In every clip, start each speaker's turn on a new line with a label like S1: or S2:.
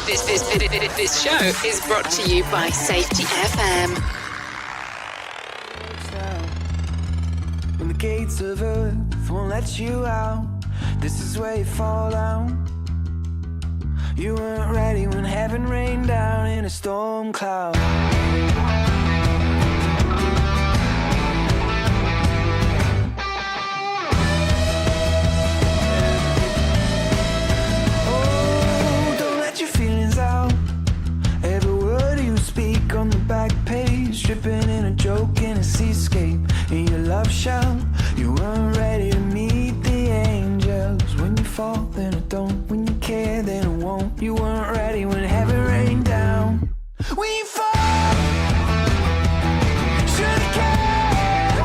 S1: This show is brought to you by Safety FM.
S2: When the gates of earth won't let you out, this is where you fall down. You weren't ready when heaven rained down in a storm cloud. Oh, don't let your feelings out. Every word you speak on the back page, dripping in a joke in a seascape. In your love shell, you weren't ready to meet the angels. When you fall, then it don't. When you care, then it won't. You weren't ready when heaven rained down. When you fall, should've cared.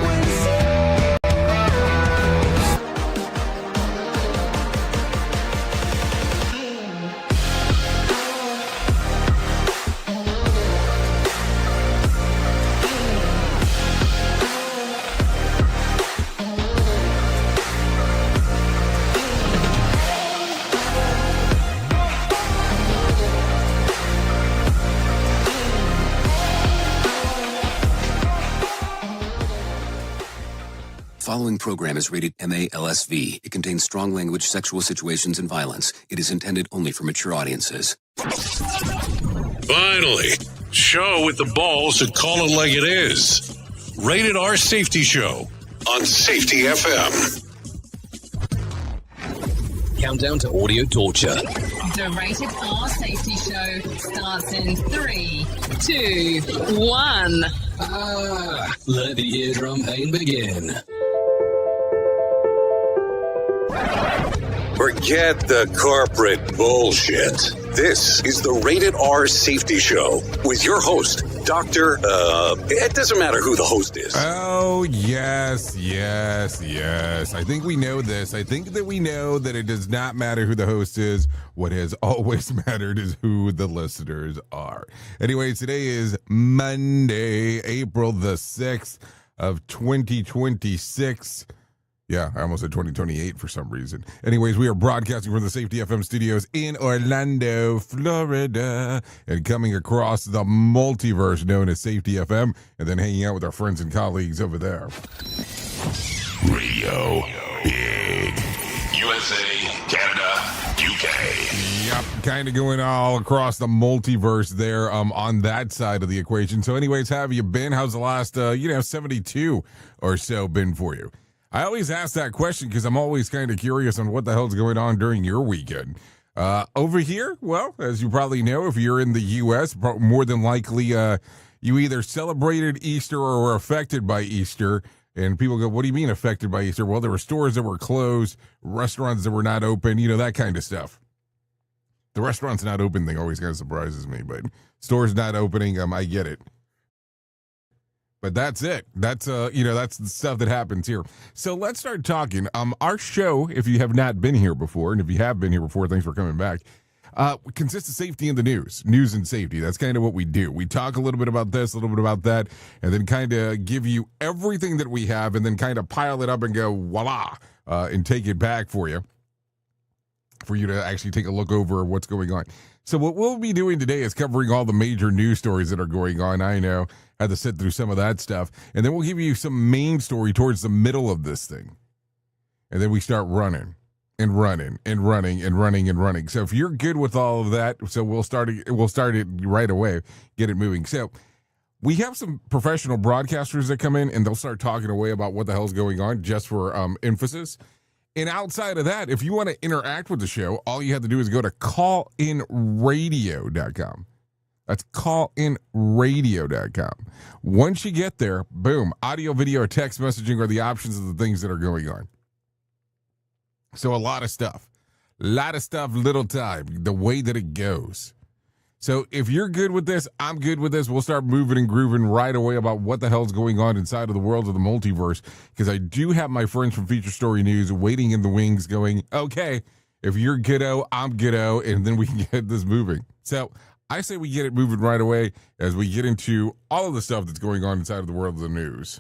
S2: When you see
S3: Following program is rated MALSV. It contains strong language, sexual situations, and violence. It is intended only for mature audiences.
S4: Finally, show with the balls to call it like it is. Rated R Safety Show on Safety FM.
S5: Countdown to audio torture.
S1: The Rated R Safety Show starts in 3, 2, 1.
S5: Let the eardrum pain begin.
S4: Forget the corporate bullshit. This is the Rated R Safety Show with your host, Dr. It doesn't matter who the host is.
S6: Oh, yes. I think we know this. I think that we know that it does not matter who the host is. What has always mattered is who the listeners are. Anyway, today is Monday, April the 6th of 2026. Yeah, I almost said 2028 for some reason. Anyways, we are broadcasting from the Safety FM studios in Orlando, Florida, and coming across the multiverse known as Safety FM, and then hanging out with our friends and colleagues over there.
S4: Radio Big. USA, Canada, UK.
S6: Yep, kind of going all across the multiverse there on that side of the equation. So anyways, how have you been? How's the last, 72 or so been for you? I always ask that question because I'm always kind of curious on what the hell's going on during your weekend. Over here, well, as you probably know, if you're in the U.S., more than likely you either celebrated Easter or were affected by Easter. And people go, what do you mean affected by Easter? Well, there were stores that were closed, restaurants that were not open, that kind of stuff. The restaurants not open thing always kind of surprises me, but stores not opening, I get it. But that's it. That's that's the stuff that happens here. So let's start talking. Our show, if you have not been here before, and if you have been here before, thanks for coming back, consists of safety in the news and safety. That's kind of what we do. We talk a little bit about this, a little bit about that, and then kind of give you everything that we have, and then kind of pile it up and go, voila, and take it back for you to actually take a look over what's going on. So what we'll be doing today is covering all the major news stories that are going on. I know, had to sit through some of that stuff. And then we'll give you some main story towards the middle of this thing. And then we start running. So if you're good with all of that, so we'll start it right away, get it moving. So we have some professional broadcasters that come in and they'll start talking away about what the hell's going on just for emphasis. And outside of that, if you want to interact with the show, all you have to do is go to callinradio.com. That's callinradio.com. Once you get there, boom, audio, video, or text messaging are the options of the things that are going on. So a lot of stuff, little time, the way that it goes. So if you're good with this, I'm good with this. We'll start moving and grooving right away about what the hell's going on inside of the world of the multiverse, because I do have my friends from Feature Story News waiting in the wings going, okay, if you're goodo, I'm goodo, and then we can get this moving. So I say we get it moving right away as we get into all of the stuff that's going on inside of the world of the news.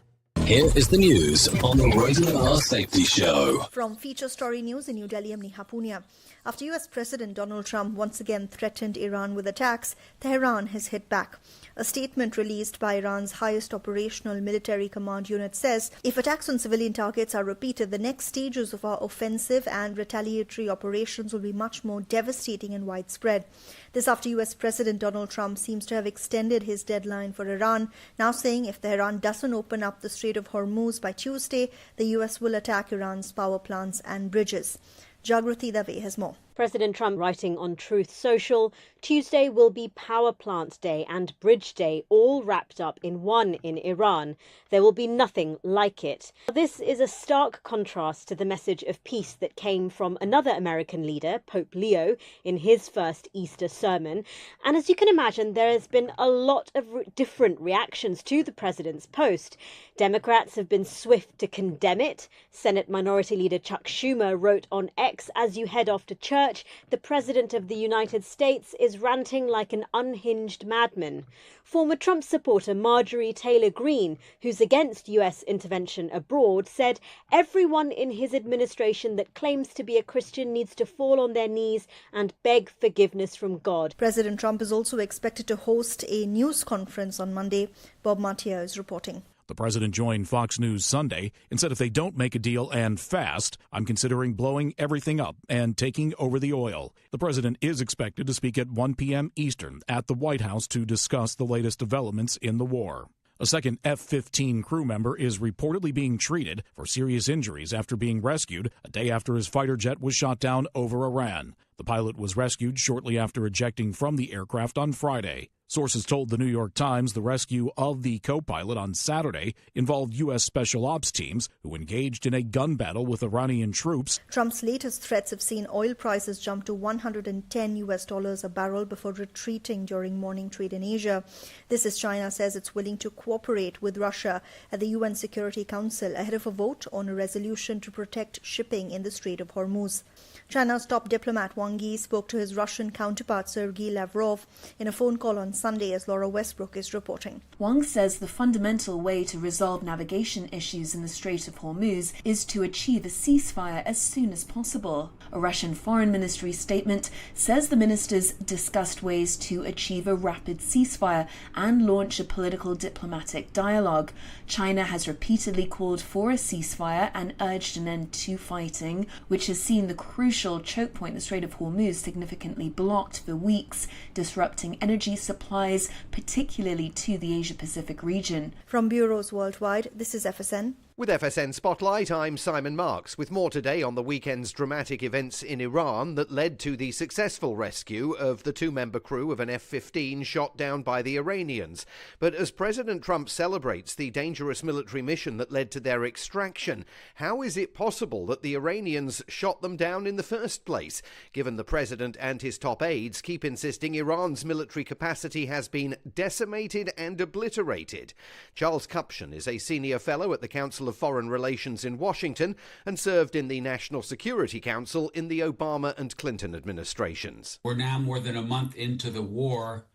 S5: Here is the news on the Rated R Safety Show.
S7: From Feature Story News in New Delhi, I'm Neha Punia. After US President Donald Trump once again threatened Iran with attacks, Tehran has hit back. A statement released by Iran's highest operational military command unit says, if attacks on civilian targets are repeated, the next stages of our offensive and retaliatory operations will be much more devastating and widespread. This after US President Donald Trump seems to have extended his deadline for Iran, now saying if Tehran doesn't open up the Strait of Hormuz by Tuesday, the US will attack Iran's power plants and bridges. Jagrati Dave has more.
S8: President Trump writing on Truth Social, Tuesday will be Power Plant Day and Bridge Day, all wrapped up in one in Iran. There will be nothing like it. This is a stark contrast to the message of peace that came from another American leader, Pope Leo, in his first Easter sermon. And as you can imagine, there has been a lot of different reactions to the president's post. Democrats have been swift to condemn it. Senate Minority Leader Chuck Schumer wrote on X, as you head off to church, the President of the United States is ranting like an unhinged madman. Former Trump supporter Marjorie Taylor Greene, who's against US intervention abroad, said everyone in his administration that claims to be a Christian needs to fall on their knees and beg forgiveness from God.
S7: President Trump is also expected to host a news conference on Monday. Bob Mattia is reporting.
S9: The president joined Fox News Sunday and said if they don't make a deal and fast, I'm considering blowing everything up and taking over the oil. The president is expected to speak at 1 p.m. Eastern at the White House to discuss the latest developments in the war. A second F-15 crew member is reportedly being treated for serious injuries after being rescued a day after his fighter jet was shot down over Iran. The pilot was rescued shortly after ejecting from the aircraft on Friday. Sources told the New York Times the rescue of the co-pilot on Saturday involved U.S. Special Ops teams who engaged in a gun battle with Iranian troops.
S7: Trump's latest threats have seen oil prices jump to $110 a barrel before retreating during morning trade in Asia. This as China says it's willing to cooperate with Russia at the UN Security Council ahead of a vote on a resolution to protect shipping in the Strait of Hormuz. China's top diplomat Wang Yi spoke to his Russian counterpart Sergei Lavrov in a phone call on Sunday, as Laura Westbrook is reporting.
S10: Wang says the fundamental way to resolve navigation issues in the Strait of Hormuz is to achieve a ceasefire as soon as possible. A Russian Foreign Ministry statement says the ministers discussed ways to achieve a rapid ceasefire and launch a political diplomatic dialogue. China has repeatedly called for a ceasefire and urged an end to fighting, which has seen the crucial choke point, the Strait of Hormuz, significantly blocked for weeks, disrupting energy supplies, particularly to the Asia-Pacific region.
S7: From bureaus worldwide, this is FSN.
S11: With FSN Spotlight, I'm Simon Marks, with more today on the weekend's dramatic events in Iran that led to the successful rescue of the two-member crew of an F-15 shot down by the Iranians. But as President Trump celebrates the dangerous military mission that led to their extraction, how is it possible that the Iranians shot them down in the first place, given the president and his top aides keep insisting Iran's military capacity has been decimated and obliterated? Charles Kupchan is a senior fellow at the Council of Foreign Relations in Washington and served in the National Security Council in the Obama and Clinton administrations.
S12: We're now more than a month into the war.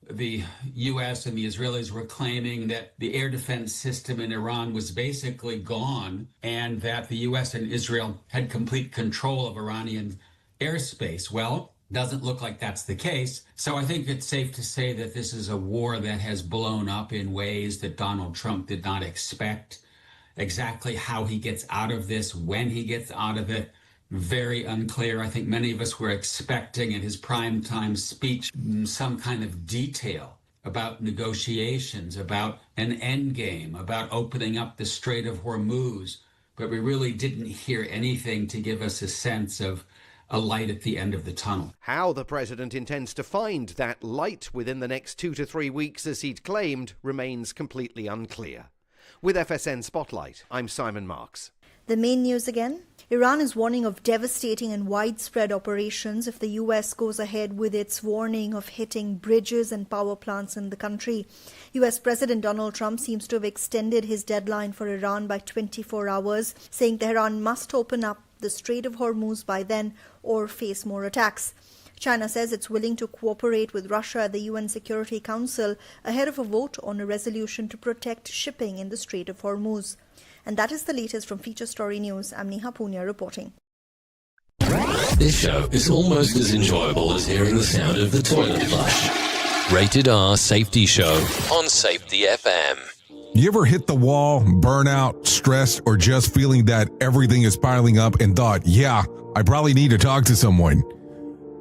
S12: The U.S. and the Israelis were claiming that the air defense system in Iran was basically gone and that the U.S. and Israel had complete control of Iranian airspace. Well, doesn't look like that's the case. So I think it's safe to say that this is a war that has blown up in ways that Donald Trump did not expect. Exactly how he gets out of this, when he gets out of it, very unclear. I think many of us were expecting in his primetime speech some kind of detail about negotiations, about an end game, about opening up the Strait of Hormuz. But we really didn't hear anything to give us a sense of a light at the end of the tunnel.
S11: How the president intends to find that light within the next 2 to 3 weeks, as he'd claimed, remains completely unclear. With FSN Spotlight, I'm Simon Marks.
S7: The main news again. Iran is warning of devastating and widespread operations if the U.S. goes ahead with its warning of hitting bridges and power plants in the country. U.S. President Donald Trump seems to have extended his deadline for Iran by 24 hours, saying Tehran must open up the Strait of Hormuz by then or face more attacks. China says it's willing to cooperate with Russia at the UN Security Council ahead of a vote on a resolution to protect shipping in the Strait of Hormuz. And that is the latest from Feature Story News. I'm Neha Punya reporting.
S5: This show is almost as enjoyable as hearing the sound of the toilet flush. Rated R Safety Show on Safety FM.
S6: You ever hit the wall, burnout, stressed, or just feeling that everything is piling up and thought, yeah, I probably need to talk to someone?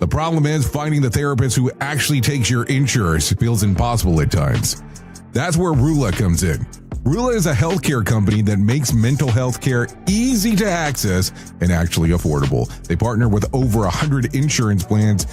S6: The problem is finding the therapist who actually takes your insurance feels impossible at times. That's where Rula comes in. Rula is a healthcare company that makes mental health care easy to access and actually affordable. They partner with over 100 insurance plans,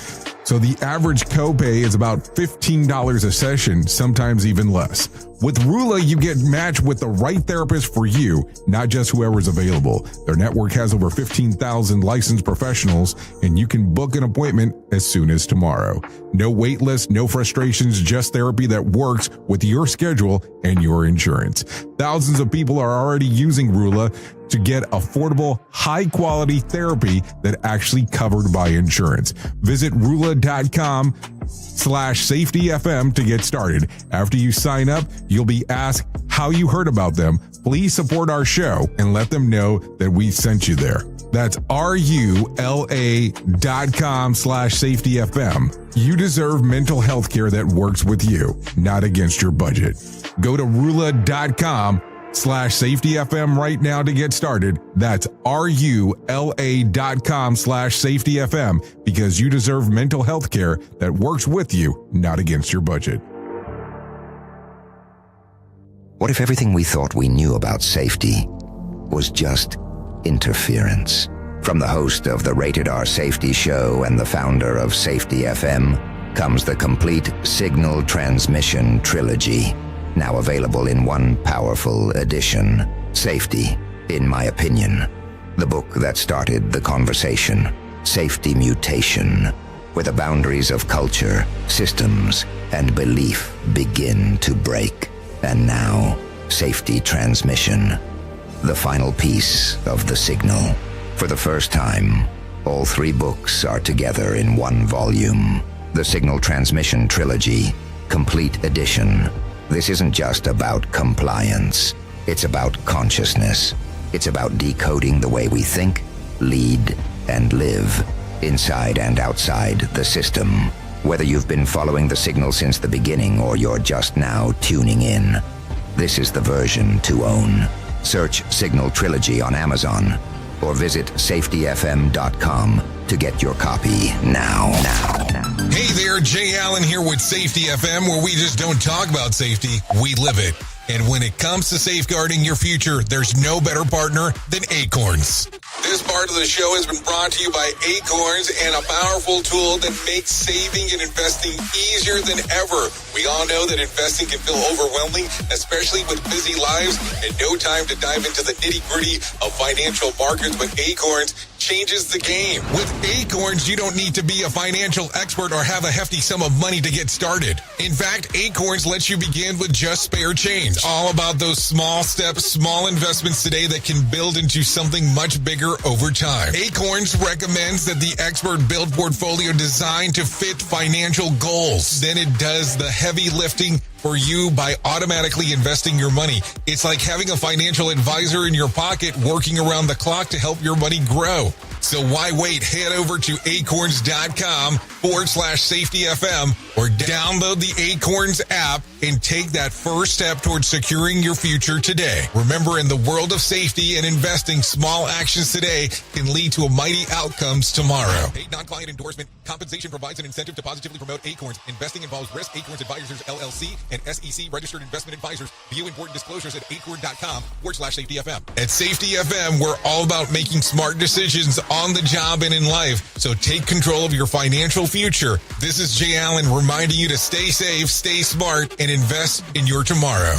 S6: so the average copay is about $15 a session, sometimes even less. With Rula, you get matched with the right therapist for you, not just whoever's available. Their network has over 15,000 licensed professionals, and you can book an appointment as soon as tomorrow. No wait list, no frustrations, just therapy that works with your schedule and your insurance. Thousands of people are already using Rula to get affordable, high-quality therapy that actually covered by insurance. Visit rula.com/safetyfm to get started. After you sign up, you'll be asked how you heard about them. Please support our show and let them know that we sent you there. That's rula.com/safetyfm. You deserve mental health care that works with you, not against your budget. Go to rula.com/safetyfm right now to get started. That's rula.com/safetyfm, because you deserve mental health care that works with you, not against your budget.
S13: What if everything we thought we knew about safety was just interference? From the host of the Rated R Safety Show and the founder of Safety FM comes the complete signal transmission trilogy, now available in one powerful edition. Safety, in my opinion, the book that started the conversation. Safety Mutation, where the boundaries of culture, systems, and belief begin to break. And now, Safety Transmission, the final piece of the signal. For the first time, all three books are together in one volume. The Signal Transmission Trilogy, Complete Edition. This isn't just about compliance. It's about consciousness. It's about decoding the way we think, lead, and live, inside and outside the system. Whether you've been following the signal since the beginning or you're just now tuning in, this is the version to own. Search Signal Trilogy on Amazon or visit safetyfm.com to get your copy now.
S6: Hey there, Jay Allen here with Safety FM, where we just don't talk about safety, we live it. And when it comes to safeguarding your future, there's no better partner than Acorns. This part of the show has been brought to you by Acorns, and a powerful tool that makes saving and investing easier than ever. We all know that investing can feel overwhelming, especially with busy lives and no time to dive into the nitty-gritty of financial markets, but Acorns changes the game. With Acorns, you don't need to be a financial expert or have a hefty sum of money to get started. In fact, Acorns lets you begin with just spare change. All about those small steps, small investments today that can build into something much bigger over time. Acorns recommends that the expert build portfolio designed to fit financial goals. Then it does the heavy lifting for you by automatically investing your money. It's like having a financial advisor in your pocket working around the clock to help your money grow. So why wait? Head over to acorns.com/safetyfm or download the Acorns app and take that first step towards securing your future today. Remember, in the world of safety and investing, small actions today can lead to mighty outcomes tomorrow. Paid non-client endorsement. Compensation provides an incentive to positively promote Acorns. Investing involves risk. Acorns Advisors, LLC, and SEC registered investment advisors. View important disclosures at acorn.com/safetyfm. At Safety FM, we're all about making smart decisions on the job and in life. So take control of your financial future. This is Jay Allen reminding you to stay safe, stay smart, and invest in your tomorrow.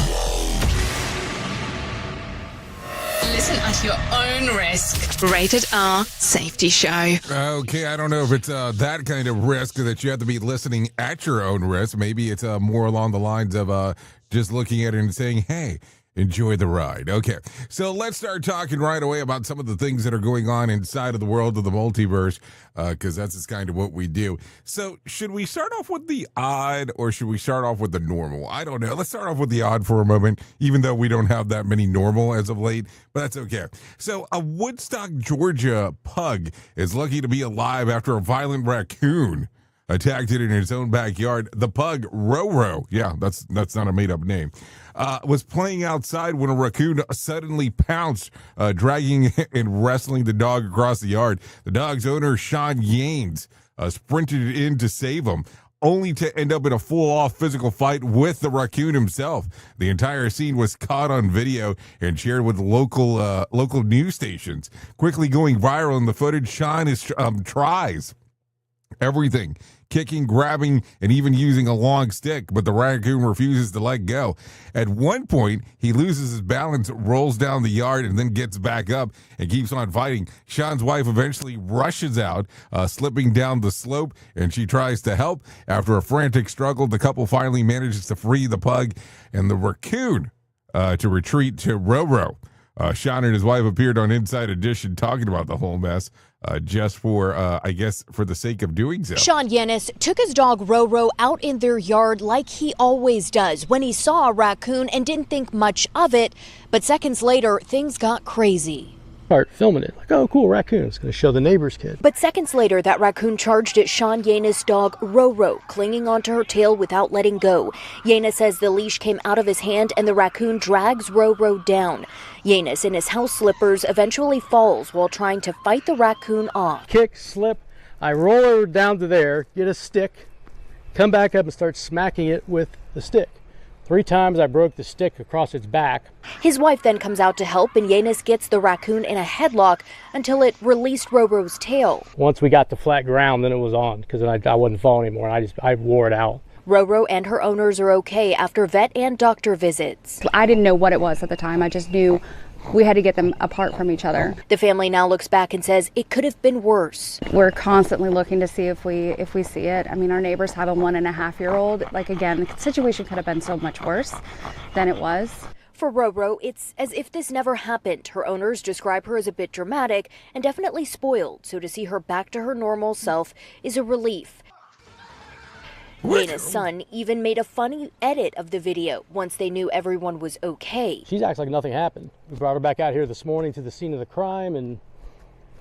S1: Listen at your own risk. Rated R Safety Show.
S6: Okay, I don't know if it's that kind of risk that you have to be listening at your own risk. Maybe it's more along the lines of just looking at it and saying, hey, Enjoy the ride. Okay, so let's start talking right away about some of the things that are going on inside of the world of the multiverse, because that's just kind of what we do. So should we start off with the odd or should we start off with the normal? I don't know. Let's start off with the odd for a moment, even though we don't have that many normal as of late, but that's okay. So a Woodstock, Georgia pug is lucky to be alive after a violent raccoon attacked it in his own backyard. The pug, Roro, yeah, that's not a made-up name, was playing outside when a raccoon suddenly pounced, dragging and wrestling the dog across the yard. The dog's owner, Sean Yanes, sprinted in to save him, only to end up in a full-off physical fight with the raccoon himself. The entire scene was caught on video and shared with local news stations. Quickly going viral in the footage, Sean tries everything, kicking, grabbing, and even using a long stick, but the raccoon refuses to let go. At one point, he loses his balance, rolls down the yard, and then gets back up and keeps on fighting. Sean's wife eventually rushes out, slipping down the slope, and she tries to help. After a frantic struggle, the couple finally manages to free the pug and the raccoon to retreat to Roro. Sean and his wife appeared on Inside Edition talking about the whole mess. Just for, I guess, for the sake of doing so.
S14: Sean Yanis took his dog Roro out in their yard like he always does when he saw a raccoon and didn't think much of it. But seconds later, things got crazy.
S15: Start filming it like, oh, cool, raccoon. It's going to show the neighbor's kid.
S14: But seconds later, that raccoon charged at Sean Yanis' dog Roro, clinging onto her tail without letting go. Yanis says the leash came out of his hand and the raccoon drags Roro down. Yanis, in his house slippers, eventually falls while trying to fight the raccoon off.
S15: Kick, slip. I roll her down to there, get a stick, come back up and start smacking it with the stick. 3 times I broke the stick across its back.
S14: His wife then comes out to help, and Yanis gets the raccoon in a headlock until it released Roro's tail.
S15: Once we got to flat ground, then it was on, because I wasn't falling anymore. I wore it out.
S14: Roro and her owners are okay after vet and doctor visits.
S16: I didn't know what it was at the time. I just knew we had to get them apart from each other.
S14: The family now looks back and says it could have been worse.
S16: We're constantly looking to see if we see it. I mean, our neighbors have a 1.5-year-old. Like, again, the situation could have been so much worse than it was.
S14: For Roro, it's as if this never happened. Her owners describe her as a bit dramatic and definitely spoiled, so to see her back to her normal self is a relief. Yanis' son even made a funny edit of the video once they knew everyone was okay.
S15: She acts like nothing happened. We brought her back out here this morning to the scene of the crime and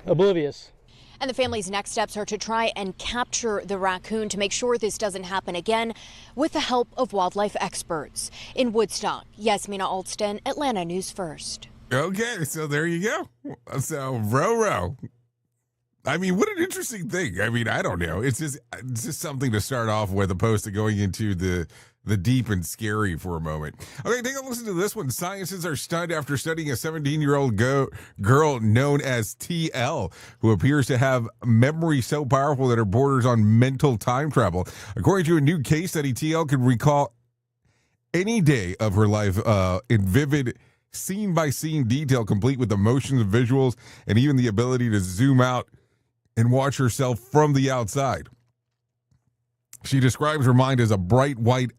S15: oblivious.
S14: And the family's next steps are to try and capture the raccoon to make sure this doesn't happen again with the help of wildlife experts. In Woodstock, Yasmina Alston, Atlanta News First.
S6: Okay, so there you go. So Roro. I mean, what an interesting thing. I mean, I don't know. It's just something to start off with, opposed to going into the deep and scary for a moment. Okay, take a listen to this one. Scientists are stunned after studying a 17-year-old girl known as TL, who appears to have memory so powerful that her borders on mental time travel. According to a new case study, TL could recall any day of her life in vivid scene-by-scene detail, complete with emotions, visuals, and even the ability to zoom out and watch herself from the outside. She describes her mind as a bright white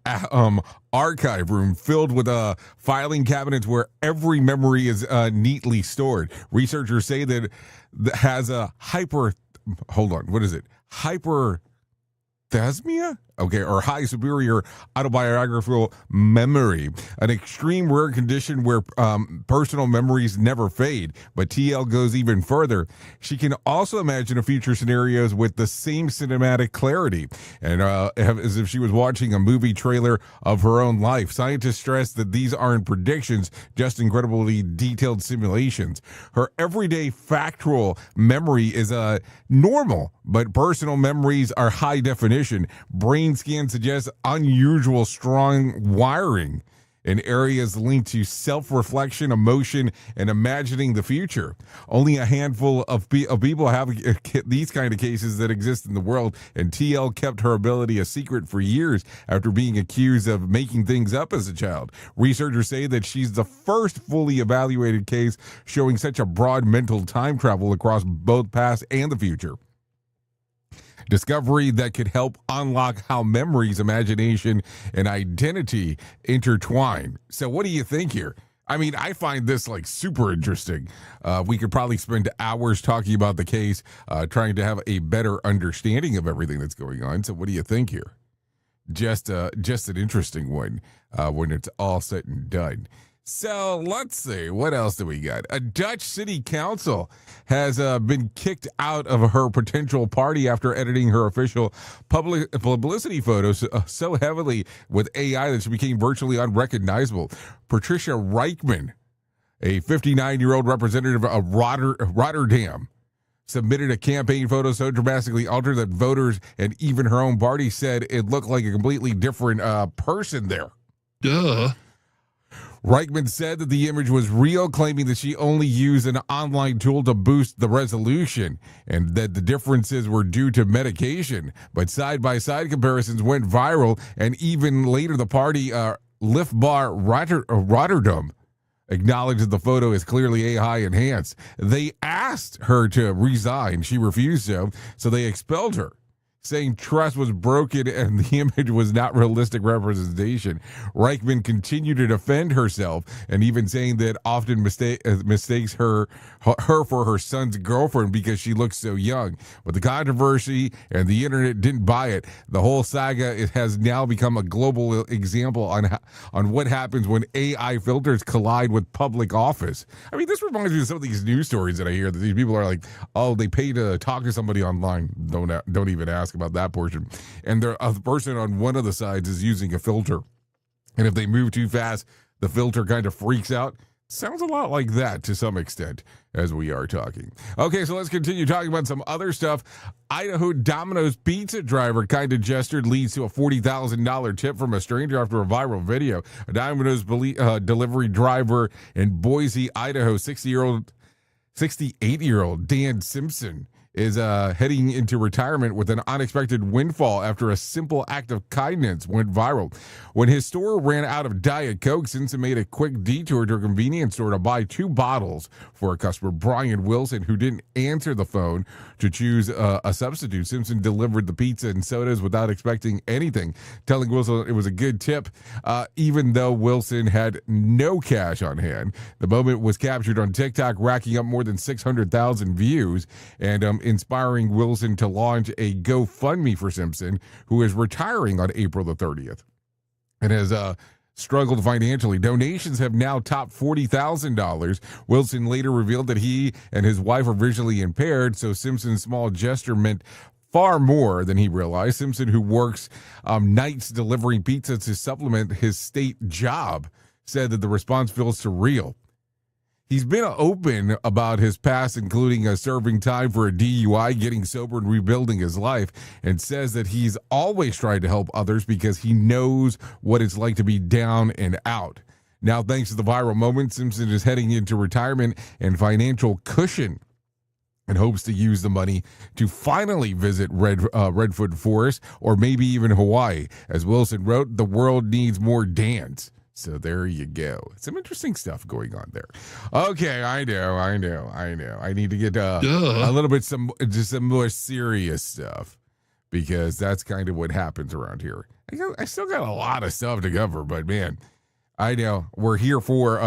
S6: archive room filled with filing cabinets where every memory is neatly stored. Researchers say that has a hyperthesmia? Okay, or high superior autobiographical memory, an extreme rare condition where personal memories never fade. But TL goes even further. She can also imagine future scenarios with the same cinematic clarity, and as if she was watching a movie trailer of her own life. Scientists stress that these aren't predictions, just incredibly detailed simulations. Her everyday factual memory is normal, but personal memories are high definition. Brain scans suggest unusual strong wiring in areas linked to self-reflection, emotion, and imagining the future. Only a handful of people have these kind of cases that exist in the world, and TL kept her ability a secret for years after being accused of making things up as a child. Researchers say that she's the first fully evaluated case showing such a broad mental time travel across both past and the future. Discovery that could help unlock how memories, imagination, and identity intertwine. So what do you think here? I mean, I find this like super interesting. We could probably spend hours talking about the case, trying to have a better understanding of everything that's going on. So what do you think here? Just an interesting one when it's all said and done. So let's see, what else do we got? A Dutch city council has been kicked out of her potential party after editing her official publicity photos so heavily with AI that she became virtually unrecognizable. Patricia Reichman, a 59-year-old representative of Rotterdam, submitted a campaign photo so dramatically altered that voters and even her own party said it looked like a completely different person there.
S17: Duh.
S6: Reichman said that the image was real, claiming that she only used an online tool to boost the resolution and that the differences were due to medication. But side-by-side comparisons went viral, and even later the party, Liftbar Rotterdam, acknowledged that the photo is clearly AI enhanced. They asked her to resign. She refused so they expelled her, saying trust was broken and the image was not realistic representation. Reichman continued to defend herself and even saying that often mistakes her for her son's girlfriend because she looks so young. But the controversy and the internet didn't buy it. The whole saga has now become a global example on what happens when AI filters collide with public office. I mean, this reminds me of some of these news stories that I hear that these people are like, oh, they pay to talk to somebody online. Don't even ask about that portion. And a person on one of the sides is using a filter, and if they move too fast, the filter kind of freaks out. Sounds a lot like that to some extent as we are talking. Okay, so let's continue talking about some other stuff. Idaho Domino's pizza driver kind of gestured leads to a $40,000 tip from a stranger after a viral video. A Domino's delivery driver in Boise, Idaho, 68-year-old Dan Simpson is heading into retirement with an unexpected windfall after a simple act of kindness went viral. When his store ran out of Diet Coke, Simpson made a quick detour to a convenience store to buy 2 bottles for a customer, Brian Wilson, who didn't answer the phone to choose a substitute. Simpson delivered the pizza and sodas without expecting anything, telling Wilson it was a good tip, even though Wilson had no cash on hand. The moment was captured on TikTok, racking up more than 600,000 views, and inspiring Wilson to launch a GoFundMe for Simpson, who is retiring on April the 30th and has struggled financially. Donations have now topped $40,000. Wilson later revealed that he and his wife are visually impaired, so Simpson's small gesture meant far more than he realized. Simpson, who works nights delivering pizza to supplement his state job, said that the response feels surreal. He's been open about his past, including serving time for a DUI, getting sober, and rebuilding his life, and says that he's always tried to help others because he knows what it's like to be down and out. Now, thanks to the viral moment, Simpson is heading into retirement and financial cushion and hopes to use the money to finally visit Redwood Forest or maybe even Hawaii. As Wilson wrote, the world needs more Dans. So there you go. Some interesting stuff going on there. Okay, I know. I need to get a little bit some more serious stuff because that's kind of what happens around here. I still got a lot of stuff to cover, but man, I know we're here for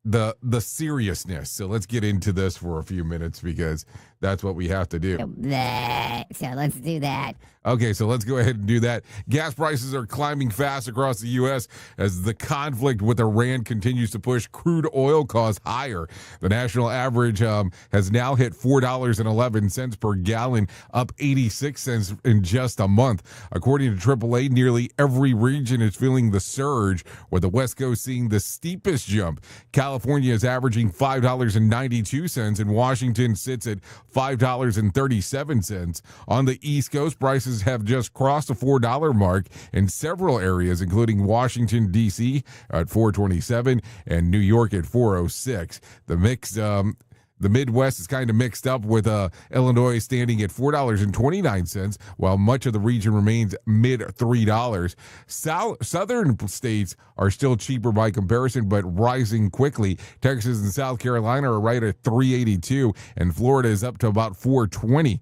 S6: the seriousness. So let's get into this for a few minutes because that's what we have to do.
S18: So let's do that.
S6: Okay, so let's go ahead and do that. Gas prices are climbing fast across the U.S. as the conflict with Iran continues to push crude oil costs higher. The national average has now hit $4.11 per gallon, up 86 cents in just a month. According to AAA, nearly every region is feeling the surge, with the West Coast seeing the steepest jump. California is averaging $5.92, and Washington sits at $5.37. On the East Coast, prices have just crossed the $4 mark in several areas, including Washington, D.C. at $4.27 and New York at $4.06. The Midwest is kind of mixed up with Illinois standing at $4.29, while much of the region remains mid $3. Southern states are still cheaper by comparison, but rising quickly. Texas and South Carolina are right at $3.82, and Florida is up to about $4.20.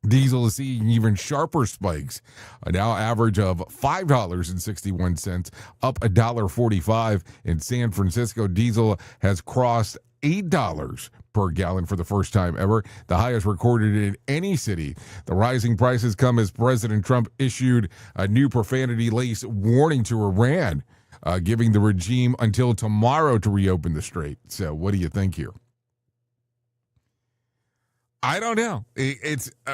S6: Diesel is seeing even sharper spikes, a now average of $5.61, up $1.45. In San Francisco, diesel has crossed $8 per gallon for the first time ever, the highest recorded in any city. The rising prices come as President Trump issued a new profanity-laced warning to Iran, giving the regime until tomorrow to reopen the strait. So what do you think here? I don't know.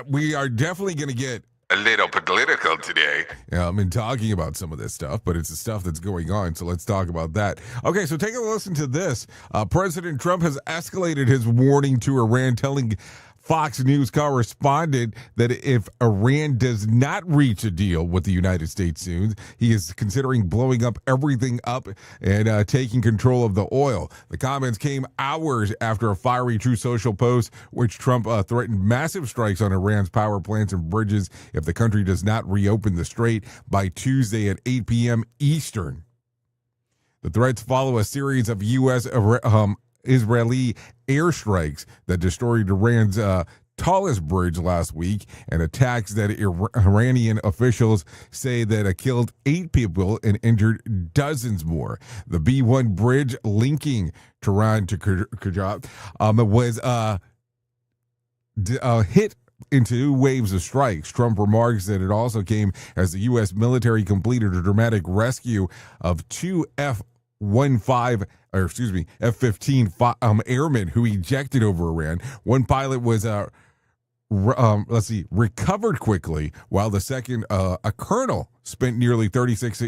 S6: We are definitely going to get a little political today. In talking about some of this stuff, but it's the stuff that's going on. So let's talk about that. Okay, so take a listen to this. President Trump has escalated his warning to Iran, telling Fox News correspondent that if Iran does not reach a deal with the United States soon, he is considering blowing up everything up and taking control of the oil. The comments came hours after a fiery Truth Social post, which Trump threatened massive strikes on Iran's power plants and bridges if the country does not reopen the strait by Tuesday at 8 p.m. Eastern. The threats follow a series of U.S. Israeli airstrikes that destroyed Iran's tallest bridge last week, and attacks that Iranian officials say that it killed 8 people and injured dozens more. The B1 bridge linking Tehran to Kajat was hit into waves of strikes. Trump remarks that it also came as the U.S. military completed a dramatic rescue of 2 F-15 airmen who ejected over Iran. One pilot was recovered quickly, while the second, a colonel, spent nearly 36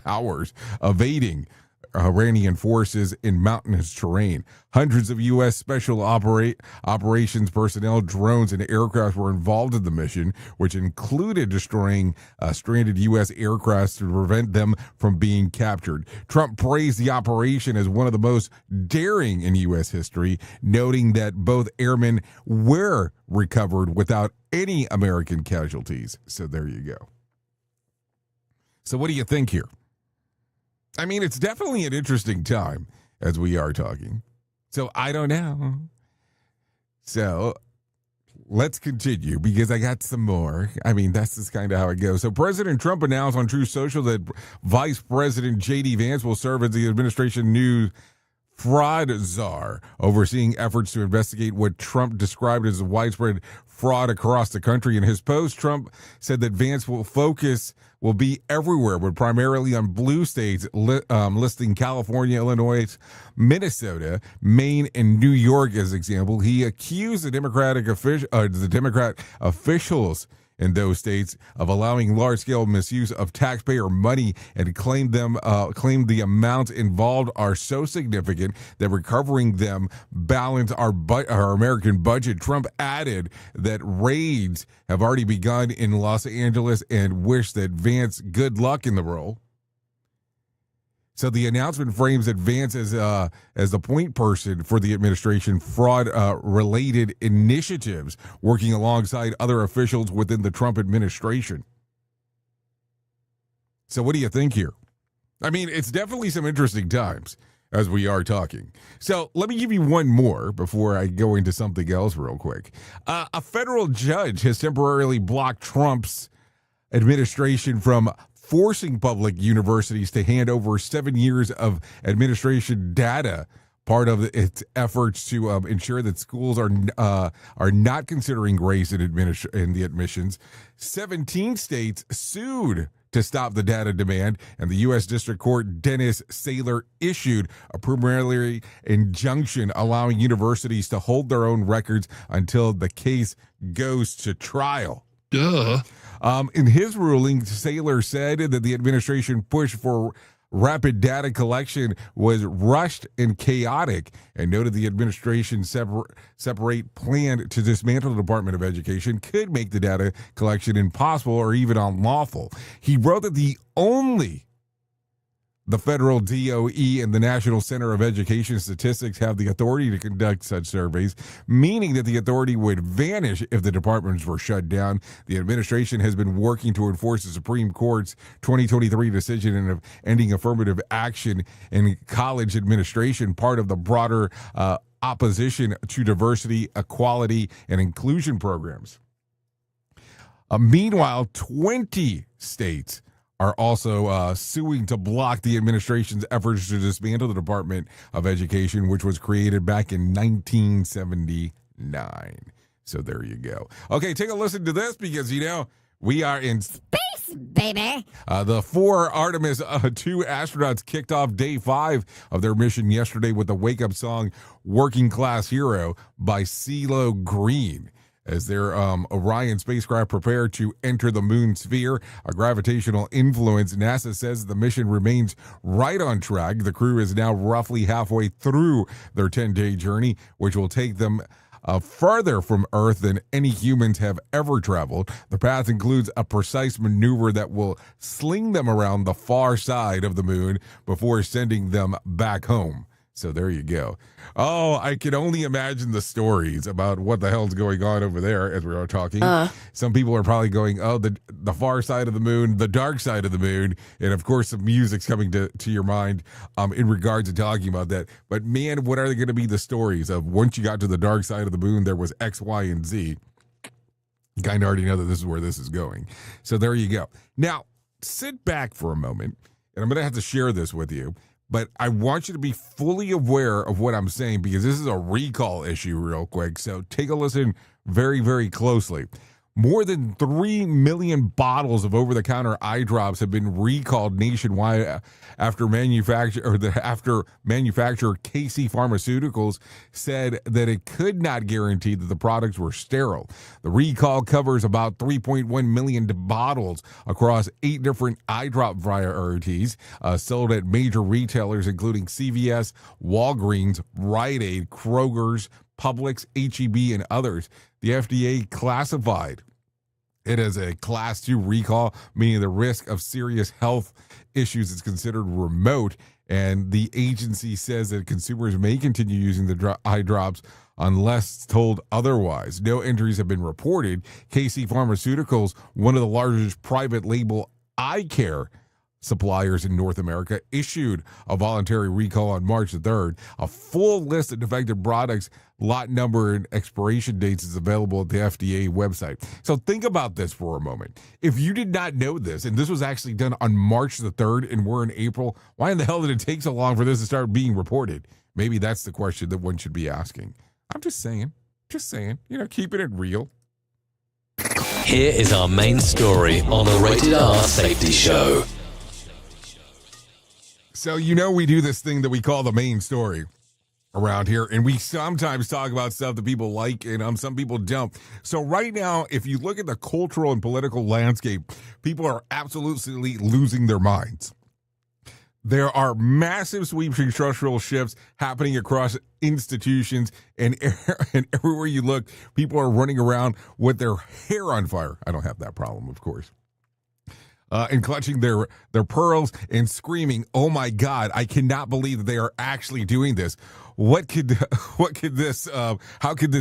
S6: hours evading Iranian forces in mountainous terrain. Hundreds of U.S. special operations personnel, drones, and aircraft were involved in the mission, which included destroying stranded U.S. aircraft to prevent them from being captured. Trump praised the operation as one of the most daring in U.S. history, noting that both airmen were recovered without any American casualties. So there you go. So what do you think here? I mean, it's definitely an interesting time as we are talking. So I don't know. So let's continue because I got some more. I mean, that's just kind of how it goes. So President Trump announced on Truth Social that Vice President J.D. Vance will serve as the administration new fraud czar, overseeing efforts to investigate what Trump described as widespread fraud across the country. In his post, Trump said that Vance will be everywhere, but primarily on blue states, listing California, Illinois, Minnesota, Maine, and New York as example. He accused the Democrat officials in those states of allowing large-scale misuse of taxpayer money, and claimed the amounts involved are so significant that recovering them balance our American budget. Trump added that raids have already begun in Los Angeles and wished that Vance good luck in the role. So the announcement frames that Vance as the point person for the administration fraud-related initiatives, working alongside other officials within the Trump administration. So what do you think here? I mean, it's definitely some interesting times as we are talking. So let me give you one more before I go into something else real quick. A federal judge has temporarily blocked Trump's administration from forcing public universities to hand over 7 years of administration data, part of its efforts to ensure that schools are not considering race in the admissions. 17 states sued to stop the data demand, and the U.S. District Court Dennis Saylor issued a preliminary injunction allowing universities to hold their own records until the case goes to trial. Duh. In his ruling, Saylor said that the administration push for rapid data collection was rushed and chaotic, and noted the administration separate plan to dismantle the Department of Education could make the data collection impossible or even unlawful. He wrote that the only The federal DOE and the National Center of Education Statistics have the authority to conduct such surveys, meaning that the authority would vanish if the departments were shut down. The administration has been working to enforce the Supreme Court's 2023 decision of ending affirmative action in college administration, part of the broader opposition to diversity, equality, and inclusion programs. Meanwhile, 20 states are also suing to block the administration's efforts to dismantle the Department of Education, which was created back in 1979. So there you go. Okay, take a listen to this because, we are in space,
S18: baby.
S6: The 4 Artemis 2 astronauts kicked off day 5 of their mission yesterday with the wake-up song Working Class Hero by CeeLo Green. As their Orion spacecraft prepared to enter the moon sphere, a gravitational influence, NASA says the mission remains right on track. The crew is now roughly halfway through their 10-day journey, which will take them further from Earth than any humans have ever traveled. The path includes a precise maneuver that will sling them around the far side of the moon before sending them back home. So there you go. Oh, I can only imagine the stories about what the hell's going on over there as we are talking. Some people are probably going, oh, the far side of the moon, the dark side of the moon. And of course, some music's coming to your mind in regards to talking about that. But man, what are they going to be the stories of once you got to the dark side of the moon, there was X, Y, and Z. You kind of already know that this is where this is going. So there you go. Now, sit back for a moment, and I'm going to have to share this with you. But I want you to be fully aware of what I'm saying because this is a recall issue real quick. So take a listen very, very closely. More than 3 million bottles of over-the-counter eye drops have been recalled nationwide after manufacturer KC Pharmaceuticals said that it could not guarantee that the products were sterile. The recall covers about 3.1 million bottles across 8 different eye drop varieties sold at major retailers including CVS, Walgreens, Rite Aid, Kroger's, Publix, H-E-B, and others. The FDA classified it as a Class 2 recall, meaning the risk of serious health issues is considered remote, and the agency says that consumers may continue using the eye drops unless told otherwise. No injuries have been reported. KC Pharmaceuticals, one of the largest private label eye care suppliers in North America, issued a voluntary recall on March 3rd. A full list of defective products, lot number, and expiration dates is available at the FDA website. So think about this for a moment. If you did not know this, and this was actually done on March the 3rd, and we're in April, why in the hell did it take so long for this to start being reported? Maybe that's the question that one should be asking. I'm just saying, keeping it real.
S5: Here is our main story on the Rated R Safety Show.
S6: So, we do this thing that we call the main story around here, and we sometimes talk about stuff that people like and some people don't. So right now, if you look at the cultural and political landscape, people are absolutely losing their minds. There are massive sweeping structural shifts happening across institutions, and everywhere you look, people are running around with their hair on fire. I don't have that problem, of course. And clutching their pearls and screaming, "Oh my God, I cannot believe that they are actually doing this. How could this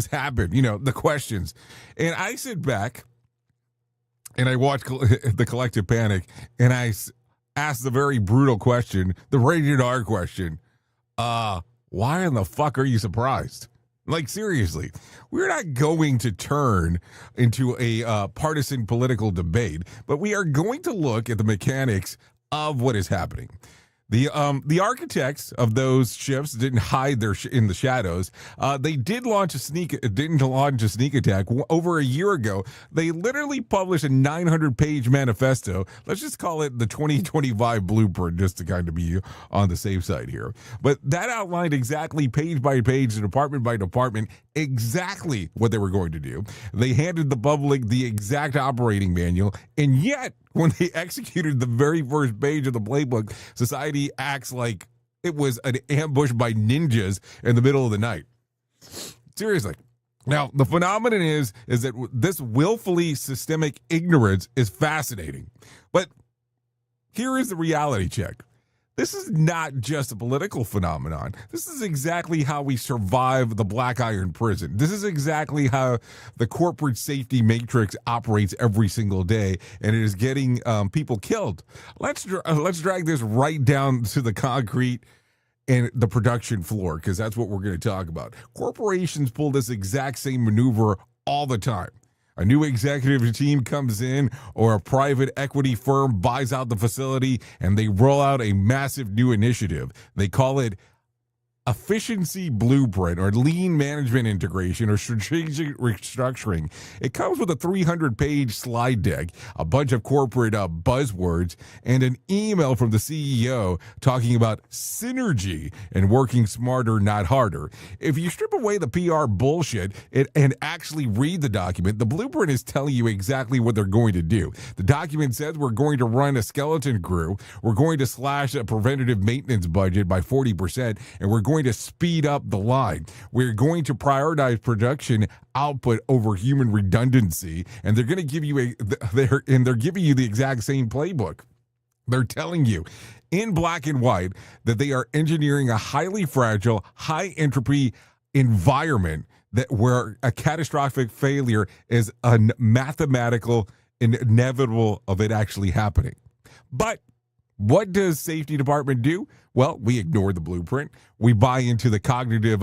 S6: happen?" The questions. And I sit back and I watch the collective panic, and I ask the very brutal question, the rated R question, why in the fuck are you surprised? Like, seriously, we're not going to turn into a partisan political debate, but we are going to look at the mechanics of what is happening. The architects of those shifts didn't hide in the shadows. They didn't launch a sneak attack over a year ago. They literally published a 900-page manifesto. Let's just call it the 2025 blueprint, just to kind of be on the safe side here. But that outlined exactly page by page, department by department, exactly what they were going to do. They handed the public the exact operating manual, and yet when they executed the very first page of the playbook, society acts like it was an ambush by ninjas in the middle of the night. Seriously. Now, the phenomenon is that this willfully systemic ignorance is fascinating. But here is the reality check. This is not just a political phenomenon. This is exactly how we survive the Black Iron Prison. This is exactly how the corporate safety matrix operates every single day, and it is getting people killed. Let's drag this right down to the concrete and the production floor, because that's what we're going to talk about. Corporations pull this exact same maneuver all the time. A new executive team comes in, or a private equity firm buys out the facility, and they roll out a massive new initiative. They call it efficiency blueprint, or lean management integration, or strategic restructuring. It comes with a 300-page slide deck, a bunch of corporate buzzwords, and an email from the CEO talking about synergy and working smarter, not harder. If you strip away the PR bullshit and actually read the document, the blueprint is telling you exactly what they're going to do. The document says we're going to run a skeleton crew, we're going to slash a preventative maintenance budget by 40%, and we're going to speed up the line. We're going to prioritize production output over human redundancy, and they're going to give you they're giving you the exact same playbook. They're telling you in black and white that they are engineering a highly fragile, high entropy environment that where a catastrophic failure is a mathematical and inevitable of it actually happening. But what does safety department do? Well, we ignore the blueprint. We buy into the cognitive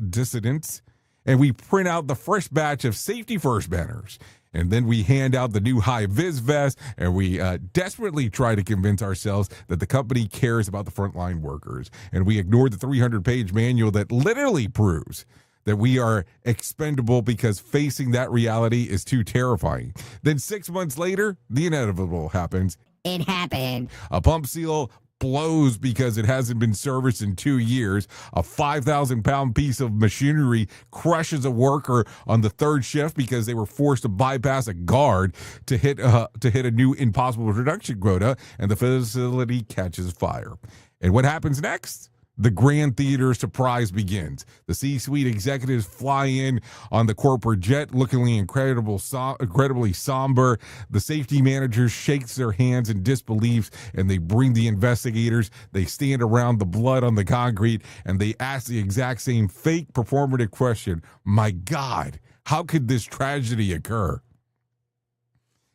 S6: dissonance, and we print out the fresh batch of safety first banners. And then we hand out the new high-vis vest, and we desperately try to convince ourselves that the company cares about the frontline workers. And we ignore the 300-page manual that literally proves that we are expendable, because facing that reality is too terrifying. Then 6 months later, the inevitable happens.
S18: It happened.
S6: A pump seal blows because it hasn't been serviced in 2 years. A 5,000-pound piece of machinery crushes a worker on the third shift because they were forced to bypass a guard to hit a new impossible production quota, and the facility catches fire. And what happens next? The grand theater surprise begins. The C-suite executives fly in on the corporate jet, looking incredibly somber. The safety manager shakes their hands in disbelief, and they bring the investigators. They stand around the blood on the concrete, and they ask the exact same fake performative question. My God, how could this tragedy occur?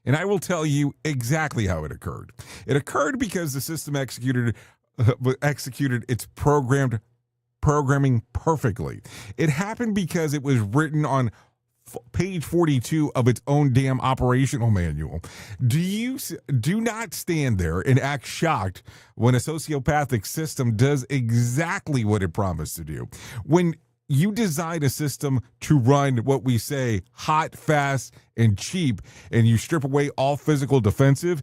S6: And I will tell you exactly how it occurred. It occurred because the system executed its programming perfectly. It happened because it was written on page 42 of its own damn operational manual. Do not stand there and act shocked when a sociopathic system does exactly what it promised to do. When you design a system to run what we say hot, fast, and cheap, and you strip away all physical defensive,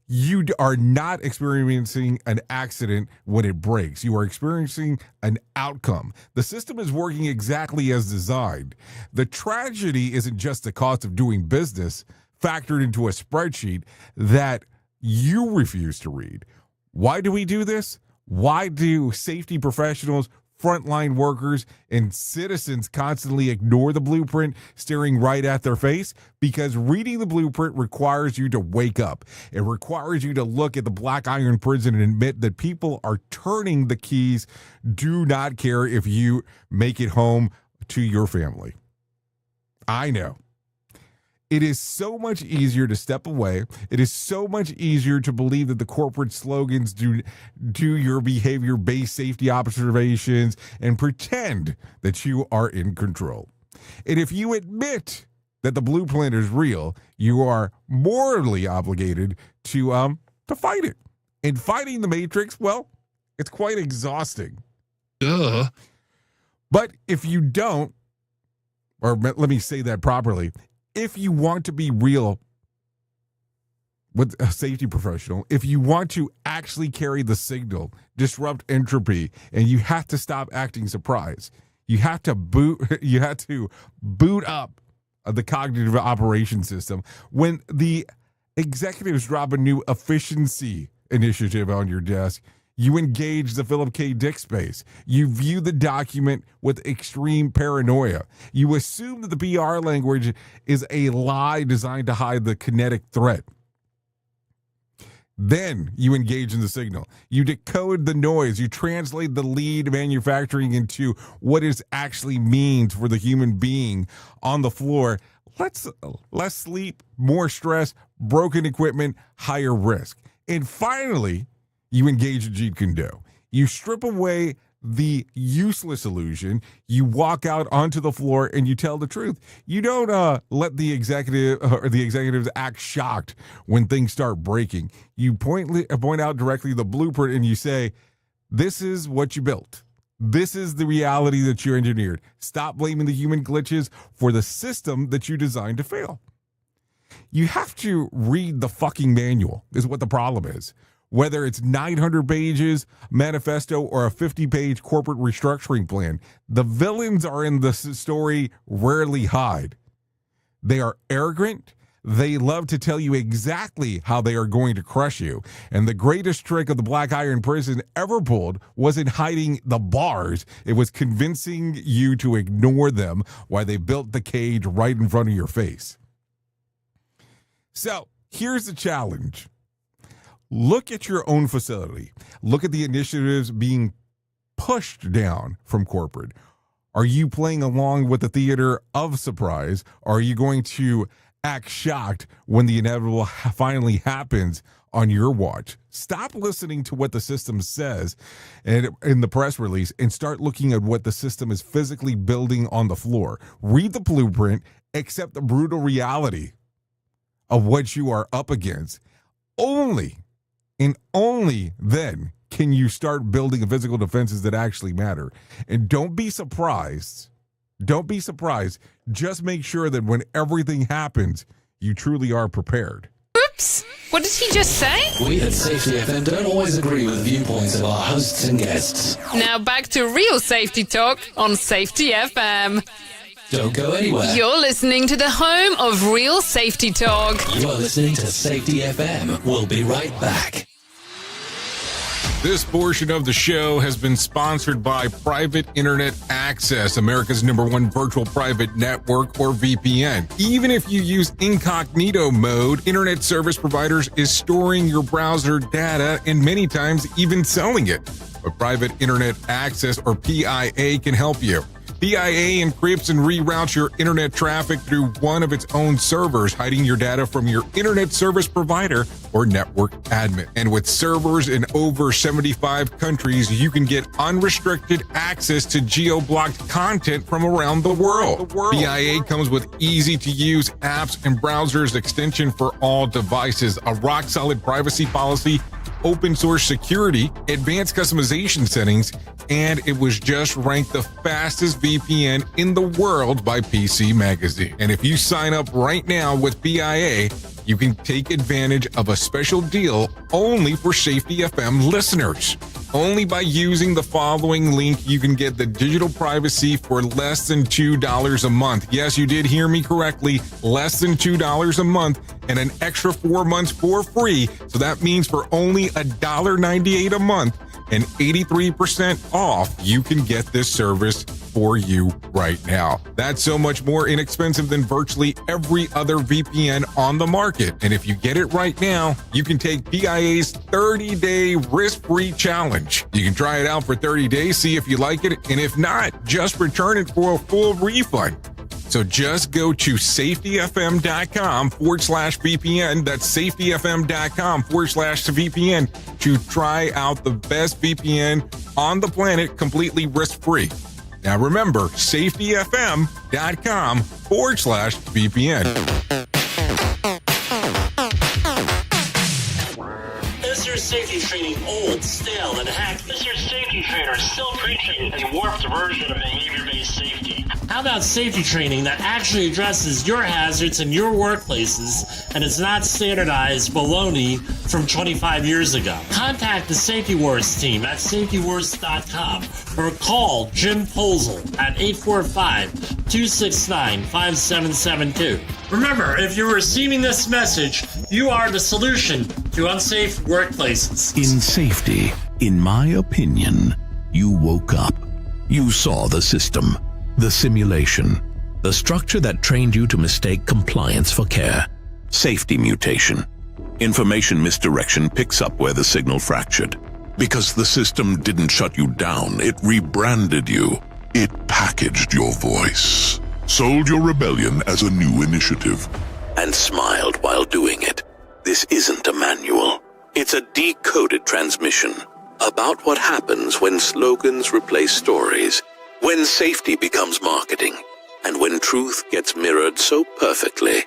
S6: you are not experiencing an accident when it breaks. You are experiencing an outcome. The system is working exactly as designed. The tragedy isn't just the cost of doing business factored into a spreadsheet that you refuse to read. Why do we do this? Why do safety professionals, frontline workers, and citizens constantly ignore the blueprint, staring right at their face? Because reading the blueprint requires you to wake up. It requires you to look at the Black Iron Prison and admit that people are turning the keys, do not care if you make it home to your family. I know. It is so much easier to step away. It is so much easier to believe that the corporate slogans do your behavior-based safety observations and pretend that you are in control. And if you admit that the blueprint is real, you are morally obligated to fight it. And fighting the Matrix, well, it's quite exhausting. Duh. But if you don't, or let me say that properly, if you want to be real with a safety professional, if you want to actually carry the signal, disrupt entropy, and you have to stop acting surprised, you have to boot up the cognitive operation system. When the executives drop a new efficiency initiative on your desk, you engage the Philip K. Dick space. You view the document with extreme paranoia. You assume that the PR language is a lie designed to hide the kinetic threat. Then you engage in the signal. You decode the noise. You translate the lead manufacturing into what it actually means for the human being on the floor. Less sleep, more stress, broken equipment, higher risk. And finally, you engage in Jeet Kune Do. You strip away the useless illusion. You walk out onto the floor and you tell the truth. You don't let the executives act shocked when things start breaking. You point out directly the blueprint and you say, this is what you built. This is the reality that you engineered. Stop blaming the human glitches for the system that you designed to fail. You have to read the fucking manual is what the problem is. Whether it's 900 pages manifesto or a 50-page corporate restructuring plan, the villains are in the story rarely hide. They are arrogant. They love to tell you exactly how they are going to crush you. And the greatest trick of the Black Iron Prison ever pulled wasn't hiding the bars. It was convincing you to ignore them while they built the cage right in front of your face. So here's the challenge. Look at your own facility. Look at the initiatives being pushed down from corporate. Are you playing along with the theater of surprise? Or are you going to act shocked when the inevitable finally happens on your watch? Stop listening to what the system says and in the press release and start looking at what the system is physically building on the floor. Read the blueprint, accept the brutal reality of what you are up against. Only then can you start building physical defenses that actually matter. And don't be surprised. Don't be surprised. Just make sure that when everything happens, you truly are prepared.
S1: Oops! What did he just say?
S5: We at Safety FM don't always agree with viewpoints of our hosts and guests.
S1: Now back to real safety talk on Safety FM.
S5: Don't go anywhere.
S1: You're listening to the home of real safety talk.
S5: You are listening to Safety FM. We'll be right back.
S6: This portion of the show has been sponsored by Private Internet Access, America's #1 virtual private network, or VPN. Even if you use incognito mode, internet service providers is storing your browser data and many times even selling it. But Private Internet Access, or PIA, can help you. PIA encrypts and reroutes your internet traffic through one of its own servers, hiding your data from your internet service provider or network admin. And with servers in over 75 countries, you can get unrestricted access to geo-blocked content from around the world. PIA comes with easy-to-use apps and browsers extension for all devices, a rock-solid privacy policy, open source security, advanced customization settings, and it was just ranked the fastest VPN in the world by PC Magazine. And if you sign up right now with PIA, you can take advantage of a special deal only for Safety FM listeners. Only by using the following link, you can get the digital privacy for less than $2 a month. Yes, you did hear me correctly, less than $2 a month, and an extra 4 months for free. So that means for only $1.98 a month and 83% off, you can get this service for you right now. That's so much more inexpensive than virtually every other VPN on the market. And if you get it right now, you can take PIA's 30-day risk-free challenge. You can try it out for 30 days, see if you like it, and if not, just return it for a full refund. So just go to safetyfm.com/VPN. That's safetyfm.com/VPN to try out the best VPN on the planet completely risk-free. Now remember, safetyfm.com/VPN.
S17: Is your safety training old, stale, and hacked? Is your safety trainer still preaching a warped version of behavior-based safety? How about safety training that actually addresses your hazards in your workplaces and is not standardized baloney from 25 years ago? Contact the Safety Wars team at safetywars.com or call Jim Posel at 845-269-5772. Remember, if you're receiving this message, you are the solution to unsafe workplaces.
S19: In safety, in my opinion, you woke up. You saw the system, the simulation, the structure that trained you to mistake compliance for care. Safety mutation. Information misdirection picks up where the signal fractured. Because the system didn't shut you down, it rebranded you. It packaged your voice, sold your rebellion as a new initiative, and smiled while doing it. This isn't a manual. It's a decoded transmission about what happens when slogans replace stories, when safety becomes marketing, and when truth gets mirrored so perfectly,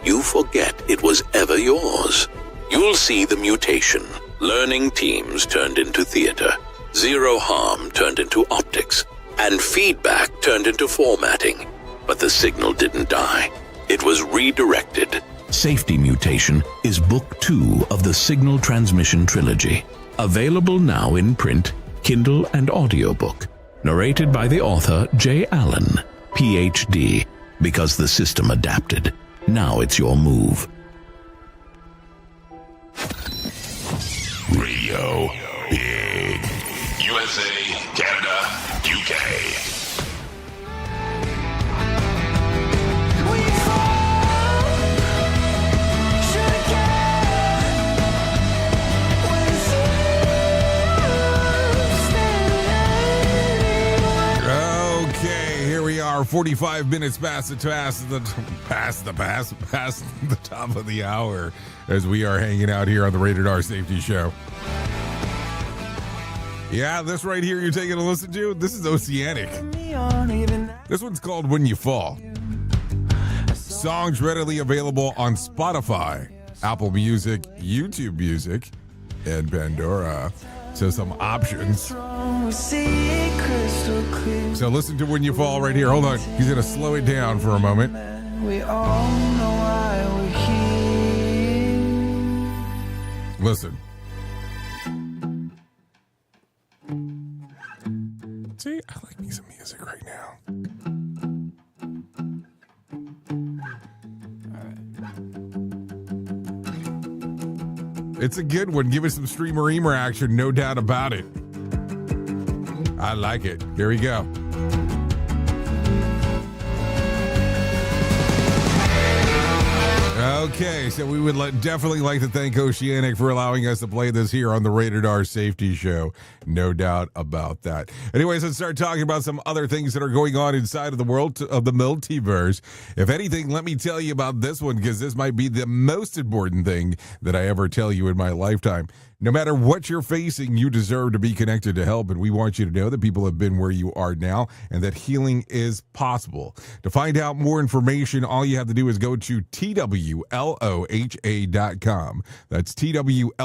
S19: you forget it was ever yours. You'll see the mutation. Learning teams turned into theater, zero harm turned into optics, and feedback turned into formatting. But the signal didn't die. It was redirected. Safety Mutation is Book 2 of the Signal Transmission Trilogy. Available now in print, Kindle, and audiobook. Narrated by the author J. Allen, Ph.D. Because the system adapted. Now it's your move.
S20: Radio Big. USA, Canada, UK.
S6: Okay, here we are, 45 minutes past the top of the hour as we are hanging out here on the Rated R Safety Show. Yeah, this right here you're taking a listen to, this is Oceanic. This one's called When You Fall. Songs readily available on Spotify, Apple Music, YouTube Music, and Pandora. So some options. So listen to When You Fall right here. Hold on. He's going to slow it down for a moment.
S2: We all know why we're here.
S6: Listen. See, I like me some music right now. It's a good one. Give it some streamer-eamer action, no doubt about it. I like it. Here we go. Okay, so we would definitely like to thank Oceanic for allowing us to play this here on the Rated R Safety Show. No doubt about that. Anyways, let's start talking about some other things that are going on inside of the world of the multiverse. If anything, let me tell you about this one, because this might be the most important thing that I ever tell you in my lifetime. No matter what you're facing, you deserve to be connected to help, and we want you to know that people have been where you are now and that healing is possible. To find out more information, all you have to do is go to TWLOHA.com. That's TWLOHA.com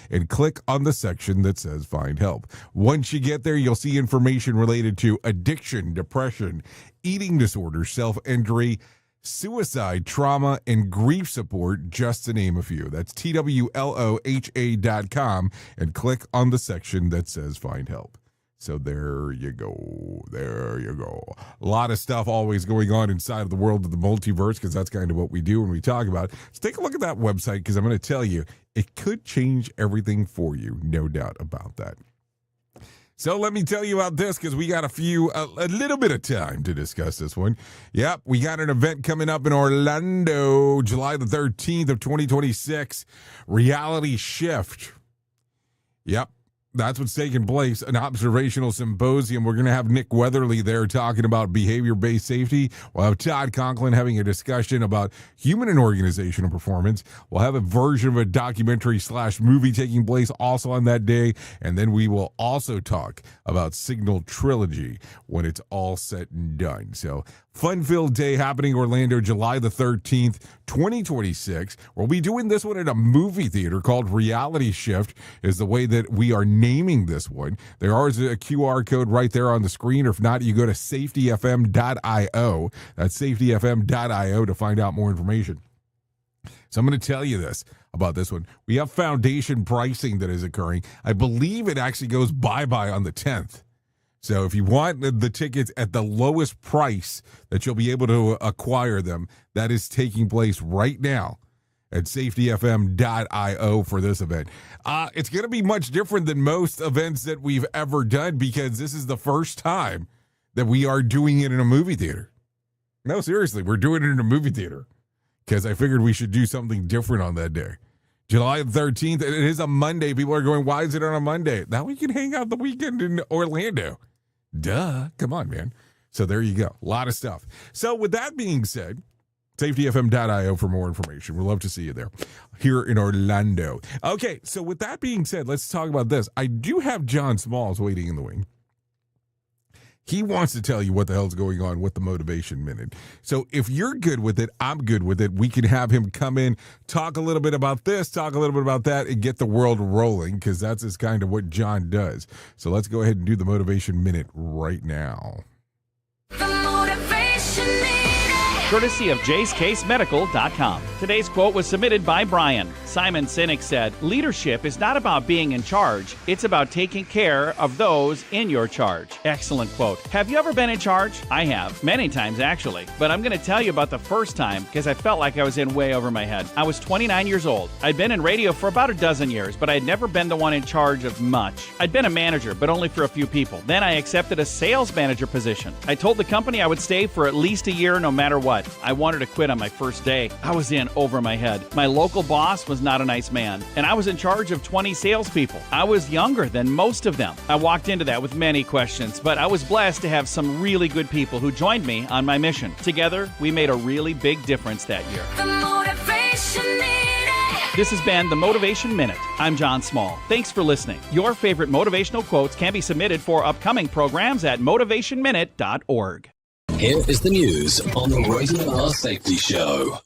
S6: and click on the section that says Find Help. Once you get there, you'll see information related to addiction, depression, eating disorders, self-injury, suicide, trauma, and grief support, just to name a few. That's TWLOHA.com and click on the section that says Find Help. So there you go. There you go. A lot of stuff always going on inside of the world of the multiverse, because that's kind of what we do when we talk about it. So take a look at that website, because I'm going to tell you, it could change everything for you. No doubt about that. So let me tell you about this, because we got a little bit of time to discuss this one. Yep, we got an event coming up in Orlando, July the 13th of 2026. Reality Shift. Yep, that's what's taking place, an observational symposium. We're going to have Nick Weatherly there talking about behavior-based safety. We'll have Todd Conklin having a discussion about human and organizational performance. We'll have a version of a documentary/movie taking place also on that day. And then we will also talk about Signal Trilogy when it's all said and done. So fun-filled day happening Orlando, July the 13th, 2026. We'll be doing this one at a movie theater called Reality Shift is the way that we are naming this one. There is a QR code right there on the screen, or if not, you go to safetyfm.io. That's safetyfm.io to find out more information. So I'm going to tell you this about this one. We have foundation pricing that is occurring. I believe it actually goes bye-bye on the 10th. So if you want the tickets at the lowest price that you'll be able to acquire them, that is taking place right now at safetyfm.io for this event. It's going to be much different than most events that we've ever done, because this is the first time that we are doing it in a movie theater. No, seriously, we're doing it in a movie theater. because I figured we should do something different on that day. July 13th, it is a Monday. People are going, why is it on a Monday? Now we can hang out the weekend in Orlando. Duh. Come on, man. So there you go. A lot of stuff. So with that being said, safetyfm.io for more information. We'd love to see you there here in Orlando. Okay, so with that being said, let's talk about this. I do have John Smalls waiting in the wing. He wants to tell you what the hell's going on with the Motivation Minute. So if you're good with it, I'm good with it. We can have him come in, talk a little bit about this, talk a little bit about that, and get the world rolling, because that's just kind of what John does. So let's go ahead and do the Motivation Minute right now.
S21: Courtesy of JaceCaseMedical.com. Today's quote was submitted by Brian. Simon Sinek said, "Leadership is not about being in charge. It's about taking care of those in your charge." Excellent quote. Have you ever been in charge? I have. Many times, actually. But I'm going to tell you about the first time because I felt like I was in way over my head. I was 29 years old. I'd been in radio for about a dozen years, but I'd never been the one in charge of much. I'd been a manager, but only for a few people. Then I accepted a sales manager position. I told the company I would stay for at least a year no matter what. I wanted to quit on my first day. I was in over my head. My local boss was not a nice man, and I was in charge of 20 salespeople. I was younger than most of them. I walked into that with many questions, but I was blessed to have some really good people who joined me on my mission. Together, we made a really big difference that year. This has been the Motivation Minute. I'm John Small. Thanks for listening. Your favorite motivational quotes can be submitted for upcoming programs at motivationminute.org.
S5: Here is the news on the Rated R Safety Show.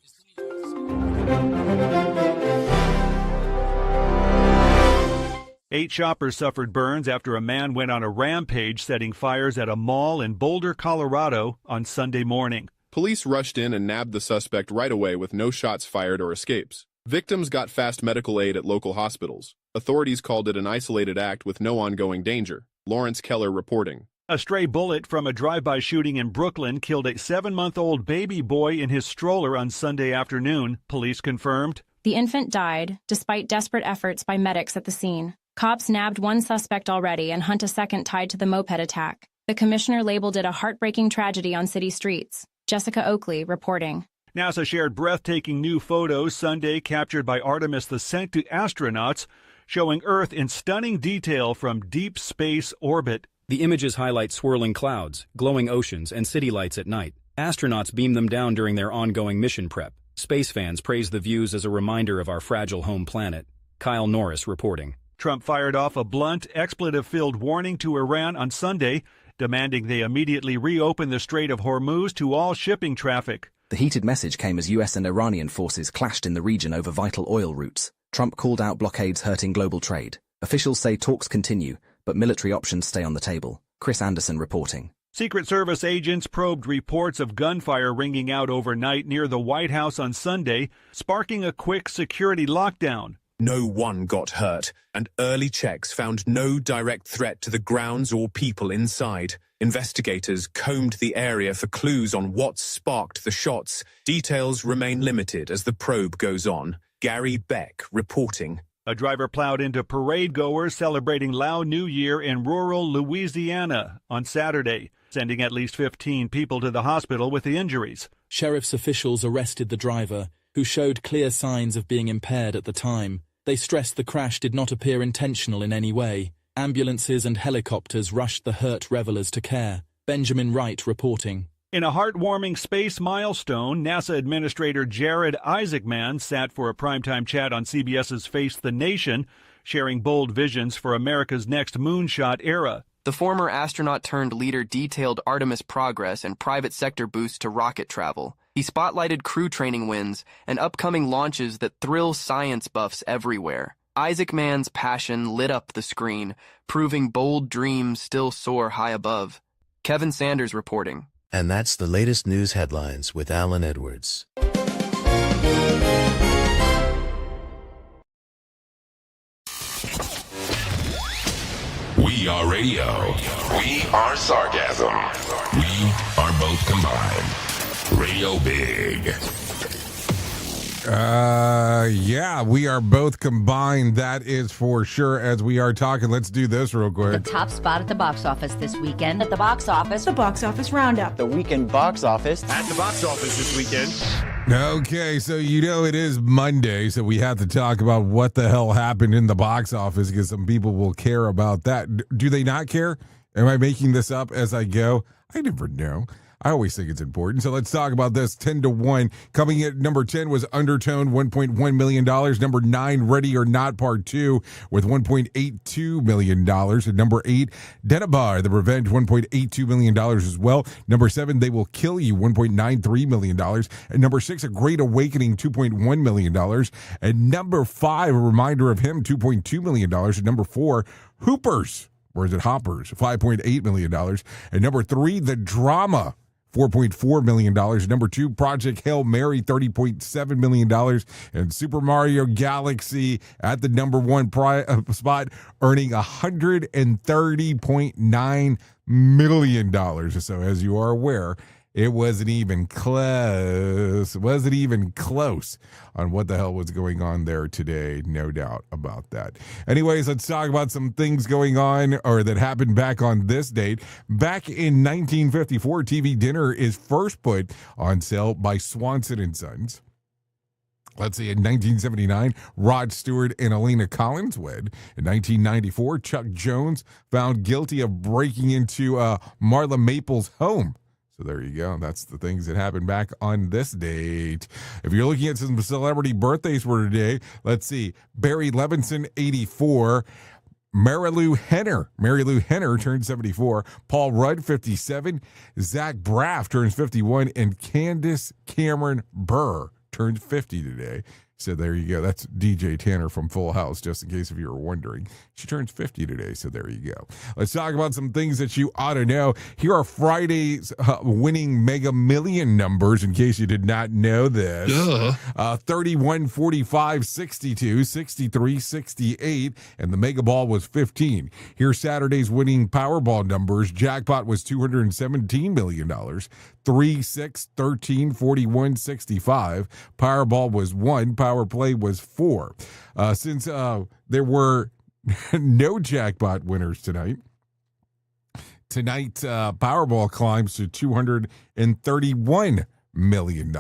S22: Eight shoppers suffered burns after a man went on a rampage setting fires at a mall in Boulder, Colorado on Sunday morning.
S23: Police rushed in and nabbed the suspect right away with no shots fired or escapes. Victims got fast medical aid at local hospitals. Authorities called it an isolated act with no ongoing danger. Lawrence Keller reporting.
S22: A stray bullet from a drive-by shooting in Brooklyn killed a 7-month-old baby boy in his stroller on Sunday afternoon, police confirmed.
S24: The infant died, despite desperate efforts by medics at the scene. Cops nabbed one suspect already and hunt a second tied to the moped attack. The commissioner labeled it a heartbreaking tragedy on city streets. Jessica Oakley reporting.
S22: NASA shared breathtaking new photos Sunday captured by Artemis the sent to astronauts, showing Earth in stunning detail from deep space orbit.
S25: The images highlight swirling clouds, glowing oceans, and city lights at night. Astronauts beam them down during their ongoing mission prep. Space fans praise the views as a reminder of our fragile home planet. Kyle Norris reporting.
S22: Trump fired off a blunt, expletive-filled warning to Iran on Sunday, demanding they immediately reopen the Strait of Hormuz to all shipping traffic.
S26: The heated message came as U.S. and Iranian forces clashed in the region over vital oil routes. Trump called out blockades hurting global trade. Officials say talks continue, but military options stay on the table. Chris Anderson reporting.
S22: Secret Service agents probed reports of gunfire ringing out overnight near the White House on Sunday, sparking a quick security lockdown.
S27: No one got hurt, and early checks found no direct threat to the grounds or people inside. Investigators combed the area for clues on what sparked the shots. Details remain limited as the probe goes on. Gary Beck reporting.
S22: A driver plowed into parade goers celebrating Lao New Year in rural Louisiana on Saturday, sending at least 15 people to the hospital with the injuries.
S28: Sheriff's officials arrested the driver, who showed clear signs of being impaired at the time. They stressed the crash did not appear intentional in any way. Ambulances and helicopters rushed the hurt revelers to care. Benjamin Wright reporting.
S22: In a heartwarming space milestone, NASA Administrator Jared Isaacman sat for a primetime chat on CBS's Face the Nation, sharing bold visions for America's next moonshot era.
S29: The former astronaut-turned-leader detailed Artemis progress and private sector boosts to rocket travel. He spotlighted crew training wins and upcoming launches that thrill science buffs everywhere. Isaacman's passion lit up the screen, proving bold dreams still soar high above. Kevin Sanders reporting.
S30: And that's the latest news headlines with Alan Edwards.
S20: We are radio. We are sarcasm. We are both combined. Radio Big.
S6: Yeah, we are both combined. That is for sure. As we are talking, let's do this real quick.
S31: The top spot at the box office this weekend. At the box office. The box office roundup.
S32: The weekend box office.
S22: At the box office this weekend.
S6: Okay, so it is Monday, so we have to talk about what the hell happened in the box office because some people will care about that. Do they not care? Am I making this up as I go? I never know. I always think it's important. So let's talk about this. 10-1. Coming in at number 10 was Undertone, $1.1 million. Number 9, Ready or Not Part 2 with $1.82 million. And number 8, Denabar, The Revenge, $1.82 million as well. Number 7, They Will Kill You, $1.93 million. And number 6, A Great Awakening, $2.1 million. And number 5, A Reminder of Him, $2.2 million. And number 4, Hoopers, or is it Hoppers, $5.8 million. And number 3, The Drama, $4.4 million. Number 2, Project Hail Mary, $30.7 million. And Super Mario Galaxy at the number 1 spot, earning $130.9 million. So as you are aware, it wasn't even close. It wasn't even close on what the hell was going on there today. No doubt about that. Anyways, let's talk about some things going on or that happened back on this date. Back in 1954, TV dinner is first put on sale by Swanson & Sons. Let's see, in 1979, Rod Stewart and Elena Collins wed. In 1994, Chuck Jones found guilty of breaking into Marla Maples' home. So there you go. That's the things that happened back on this date. If you're looking at some celebrity birthdays for today, let's see. Barry Levinson, 84. Marilu Henner turned 74. Paul Rudd, 57. Zach Braff turns 51. And Candace Cameron Burr turns 50 today. So there you go. That's DJ Tanner from Full House, just in case if you were wondering. She turns 50 today, so there you go. Let's talk about some things that you ought to know. Here are Friday's winning Mega Million numbers, in case you did not know this. 31, 45, 62, 63, 68, and the Mega Ball was 15. Here's Saturday's winning Powerball numbers. Jackpot was $217 million. 3, 6, 13, 41, 65. Powerball was 1. Power Play was 4. Since there were no jackpot winners tonight, Powerball climbs to $231 million.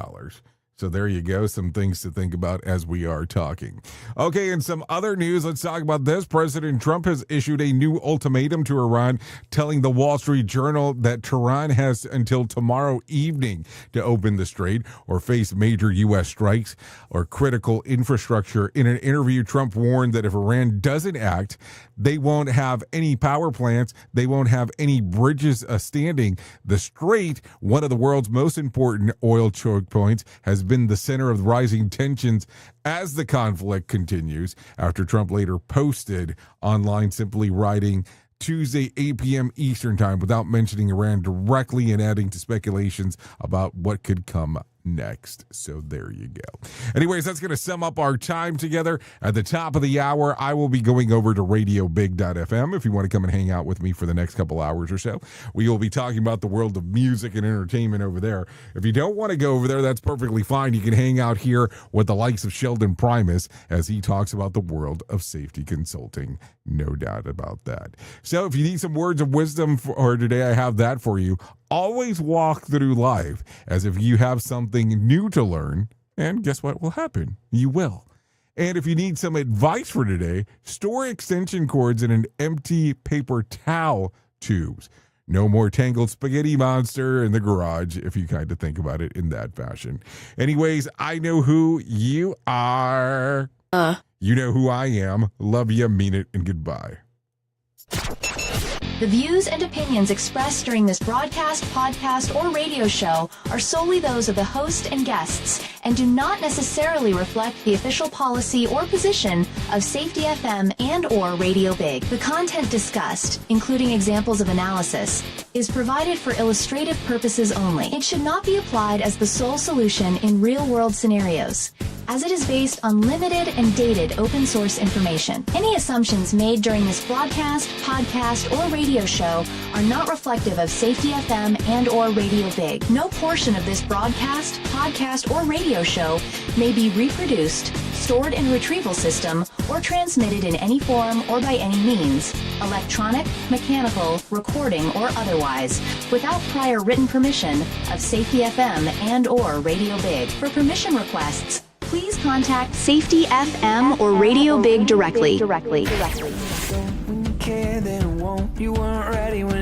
S6: So there you go. Some things to think about as we are talking. Okay, and some other news. Let's talk about this. President Trump has issued a new ultimatum to Iran, telling the Wall Street Journal that Tehran has until tomorrow evening to open the strait or face major U.S. strikes or critical infrastructure. In an interview, Trump warned that if Iran doesn't act, they won't have any power plants. They won't have any bridges standing. The strait, one of the world's most important oil choke points, has been the center of rising tensions as the conflict continues, after Trump later posted online simply writing Tuesday, 8 p.m. Eastern Time, without mentioning Iran directly and adding to speculations about what could come next. So there you go. Anyways, that's going to sum up our time together. At the top of the hour, I will be going over to radiobig.fm if you want to come and hang out with me for the next couple hours or so. We will be talking about the world of music and entertainment over there. If you don't want to go over there, that's perfectly fine. You can hang out here with the likes of Sheldon Primus as he talks about the world of safety consulting. No doubt about that. So if you need some words of wisdom for today, I have that for you. Always walk through life as if you have something new to learn, and guess what will happen? You will. And if you need some advice for today, store extension cords in an empty paper towel tubes. No more tangled spaghetti monster in the garage, if you kind of think about it in that fashion. Anyways, I know who you are. You know who I am. Love you, mean it, and goodbye.
S3: The views and opinions expressed during this broadcast, podcast, or radio show are solely those of the host and guests and do not necessarily reflect the official policy or position of Safety FM and or Radio Big. The content discussed, including examples of analysis, is provided for illustrative purposes only. It should not be applied as the sole solution in real-world scenarios. as it is based on limited and dated open source information. Any assumptions made during this broadcast, podcast, or radio show are not reflective of Safety FM and or Radio Big. No portion of this broadcast, podcast, or radio show may be reproduced, stored in a retrieval system, or transmitted in any form or by any means, electronic, mechanical, recording, or otherwise, without prior written permission of Safety FM and or Radio Big. For permission requests, please contact Safety FM or Radio Big directly.
S2: When you care, then it won't. You weren't ready when